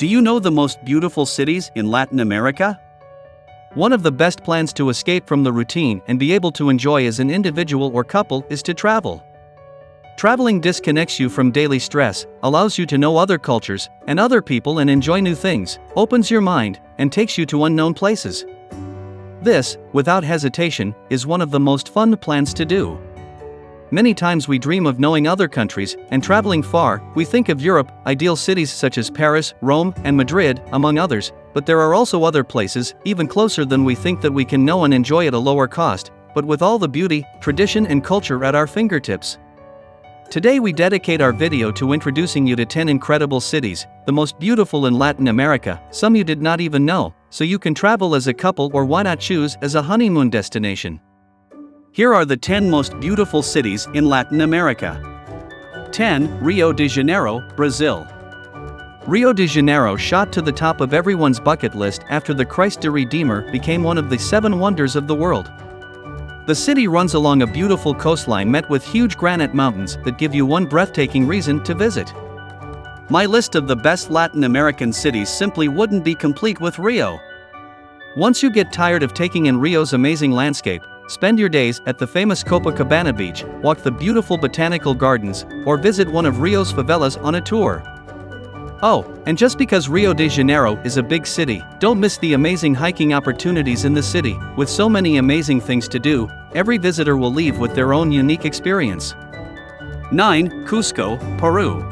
Do you know the most beautiful cities in Latin America? One of the best plans to escape from the routine and be able to enjoy as an individual or couple is to travel. Traveling disconnects you from daily stress, allows you to know other cultures and other people and enjoy new things, opens your mind, and takes you to unknown places. This, without hesitation, is one of the most fun plans to do. Many times we dream of knowing other countries and traveling far. We think of Europe, ideal cities such as Paris, Rome, and Madrid, among others, but there are also other places, even closer than we think, that we can know and enjoy at a lower cost, but with all the beauty, tradition, and culture at our fingertips. Today we dedicate our video to introducing you to 10 incredible cities, the most beautiful in Latin America, some you did not even know, so you can travel as a couple, or why not choose as a honeymoon destination. Here are the 10 most beautiful cities in Latin America. 10. Rio de Janeiro, Brazil. Rio de Janeiro shot to the top of everyone's bucket list after the Christ the Redeemer became one of the 7 wonders of the world. The city runs along a beautiful coastline met with huge granite mountains that give you one breathtaking reason to visit. My list of the best Latin American cities simply wouldn't be complete with Rio. Once you get tired of taking in Rio's amazing landscape, spend your days at the famous Copacabana beach, walk the beautiful botanical gardens, or visit one of Rio's favelas on a tour. Oh, and just because Rio de Janeiro is a big city, don't miss the amazing hiking opportunities in the city. With so many amazing things to do, every visitor will leave with their own unique experience. 9. Cusco, Peru.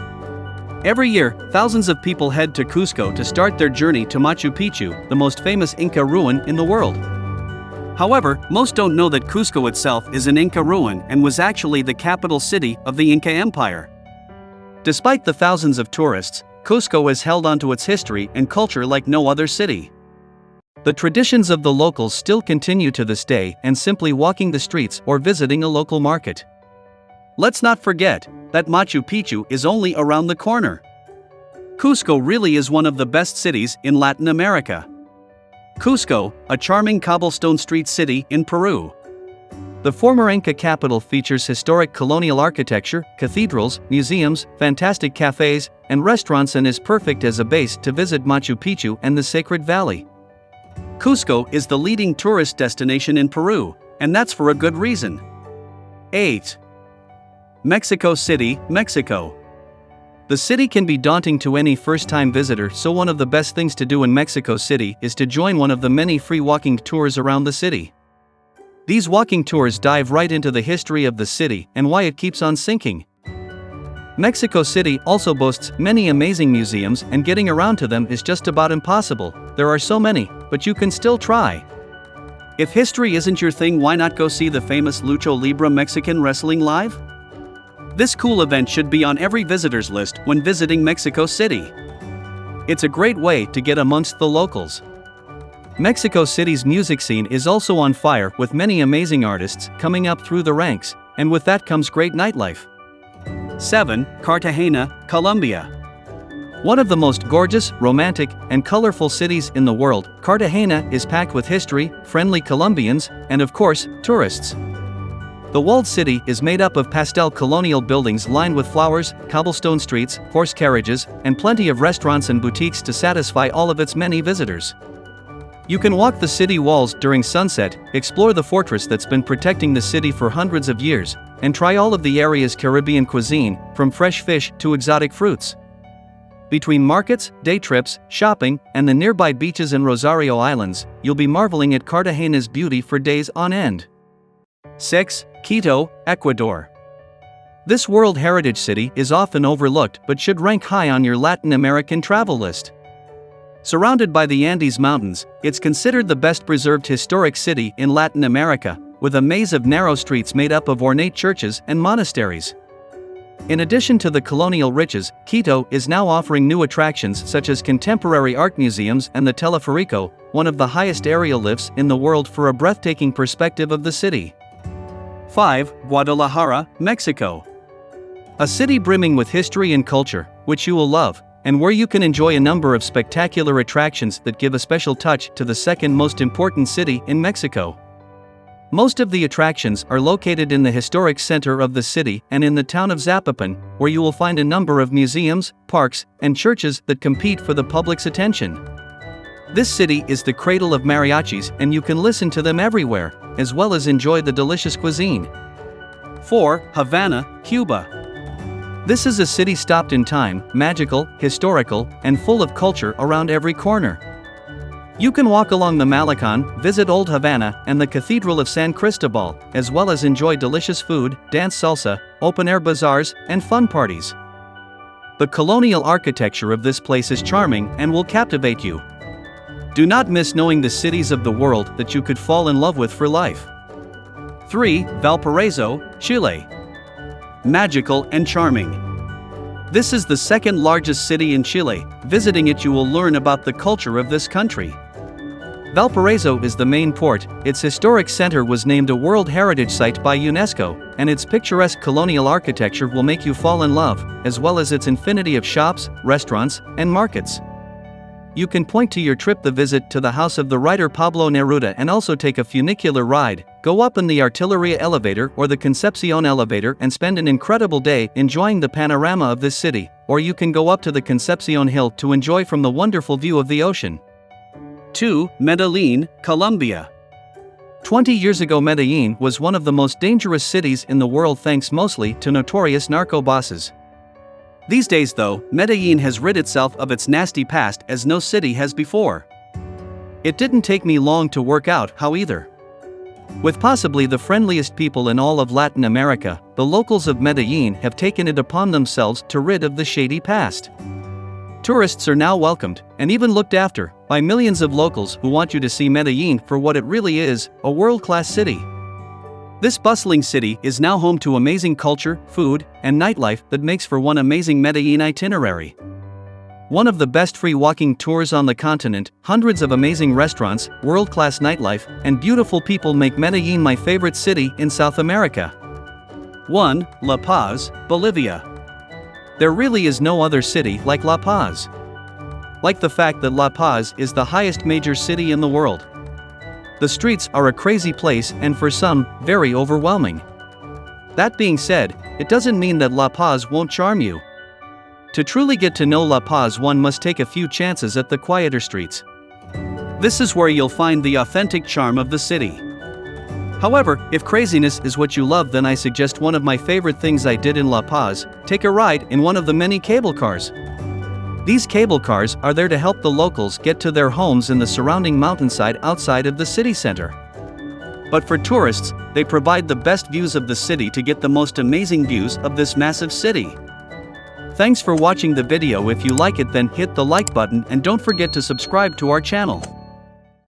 Every year, thousands of people head to Cusco to start their journey to Machu Picchu, the most famous Inca ruin in the world. However, most don't know that Cusco itself is an Inca ruin and was actually the capital city of the Inca Empire. Despite the thousands of tourists, Cusco has held onto its history and culture like no other city. The traditions of the locals still continue to this day, and simply walking the streets or visiting a local market. Let's not forget that Machu Picchu is only around the corner. Cusco really is one of the best cities in Latin America. Cusco, a charming cobblestone street city in Peru. The former Inca capital features historic colonial architecture, cathedrals, museums, fantastic cafes, and restaurants, and is perfect as a base to visit Machu Picchu and the Sacred Valley. Cusco is the leading tourist destination in Peru, and that's for a good reason. 8. Mexico City, Mexico. The city can be daunting to any first-time visitor, so one of the best things to do in Mexico City is to join one of the many free walking tours around the city. These walking tours dive right into the history of the city and why it keeps on sinking. Mexico City also boasts many amazing museums, and getting around to them is just about impossible. There are so many, but you can still try. If history isn't your thing, why not go see the famous Lucha Libre Mexican Wrestling live? This cool event should be on every visitor's list when visiting Mexico City. It's a great way to get amongst the locals. Mexico City's music scene is also on fire, with many amazing artists coming up through the ranks, and with that comes great nightlife. 7. Cartagena, Colombia. One of the most gorgeous, romantic, and colorful cities in the world, Cartagena is packed with history, friendly Colombians, and of course, tourists. The walled city is made up of pastel colonial buildings lined with flowers, cobblestone streets, horse carriages, and plenty of restaurants and boutiques to satisfy all of its many visitors. You can walk the city walls during sunset, explore the fortress that's been protecting the city for hundreds of years, and try all of the area's Caribbean cuisine, from fresh fish to exotic fruits. Between markets, day trips, shopping, and the nearby beaches and Rosario Islands, you'll be marveling at Cartagena's beauty for days on end. 6. Quito, Ecuador. This World Heritage City is often overlooked but should rank high on your Latin American travel list. Surrounded by the Andes Mountains, it's considered the best preserved historic city in Latin America, with a maze of narrow streets made up of ornate churches and monasteries. In addition to the colonial riches, Quito is now offering new attractions such as contemporary art museums and the Teleferico, one of the highest aerial lifts in the world, for a breathtaking perspective of the city. 5. Guadalajara, Mexico. A city brimming with history and culture, which you will love, and where you can enjoy a number of spectacular attractions that give a special touch to the second most important city in Mexico. Most of the attractions are located in the historic center of the city and in the town of Zapopan, where you will find a number of museums, parks, and churches that compete for the public's attention. This city is the cradle of mariachis, and you can listen to them everywhere, as well as enjoy the delicious cuisine. 4. Havana, Cuba. This is a city stopped in time, magical, historical, and full of culture around every corner. You can walk along the Malecon, visit Old Havana and the Cathedral of San Cristobal, as well as enjoy delicious food, dance salsa, open-air bazaars, and fun parties. The colonial architecture of this place is charming and will captivate you. Do not miss knowing the cities of the world that you could fall in love with for life. 3. Valparaiso, Chile. Magical and charming. This is the second largest city in Chile. Visiting it, you will learn about the culture of this country. Valparaiso is the main port. Its historic center was named a World Heritage Site by UNESCO, and its picturesque colonial architecture will make you fall in love, as well as its infinity of shops, restaurants, and markets. You can point to your trip the visit to the house of the writer Pablo Neruda and also take a funicular ride, go up in the Artilleria elevator or the Concepcion elevator and spend an incredible day enjoying the panorama of this city, or you can go up to the Concepcion Hill to enjoy from the wonderful view of the ocean. 2. Medellin, Colombia. 20 years ago, Medellin was one of the most dangerous cities in the world thanks mostly to notorious narco bosses. These days though, Medellin has rid itself of its nasty past as no city has before. It didn't take me long to work out how either. With possibly the friendliest people in all of Latin America, the locals of Medellin have taken it upon themselves to rid of the shady past. Tourists are now welcomed, and even looked after, by millions of locals who want you to see Medellin for what it really is, a world-class city. This bustling city is now home to amazing culture, food, and nightlife that makes for one amazing Medellin itinerary. One of the best free walking tours on the continent, hundreds of amazing restaurants, world-class nightlife, and beautiful people make Medellin my favorite city in South America. 1. La Paz, Bolivia. There really is no other city like La Paz. Like the fact that La Paz is the highest major city in the world. The streets are a crazy place and for some, very overwhelming. That being said, it doesn't mean that La Paz won't charm you. To truly get to know La Paz, one must take a few chances at the quieter streets. This is where you'll find the authentic charm of the city. However, if craziness is what you love, then I suggest one of my favorite things I did in La Paz: take a ride in one of the many cable cars. These cable cars are there to help the locals get to their homes in the surrounding mountainside outside of the city center. But for tourists, they provide the best views of the city to get the most amazing views of this massive city. Thanks for watching the video. If you like it, then hit the like button and don't forget to subscribe to our channel.